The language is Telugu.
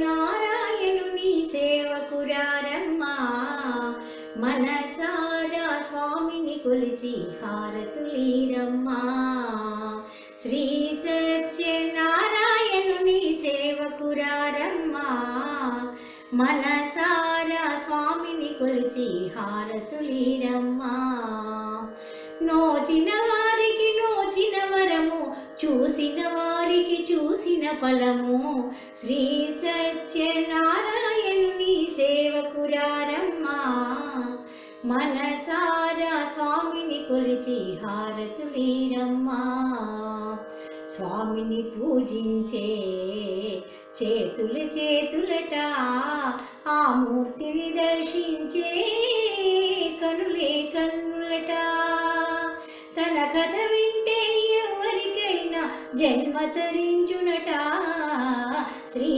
నారాయణుని సేవకురారమ్మా, మనసారా స్వామిని కొలిచి హారతులీరమ్మా. శ్రీ సత్యనారాయణుని సేవకురారమ్మా, మనసారా స్వామిని కొలిచి హారతులీరమ్మా. నోచిన వారికి నోచిన వరము, చూసిన వారికి చూసిన ఫలము. శ్రీ సత్యనారాయణుని సేవకురారమ్మా, మనసారా స్వామిని కొలిచి హారతులీరమ్మా. స్వామిని పూజించే చేతులు చేతులట, ఆ మూర్తిని దర్శించే కనులే కన్నులట. తన కథ వింటే ఎవరికైనా జన్మ తరించునట. శ్రీ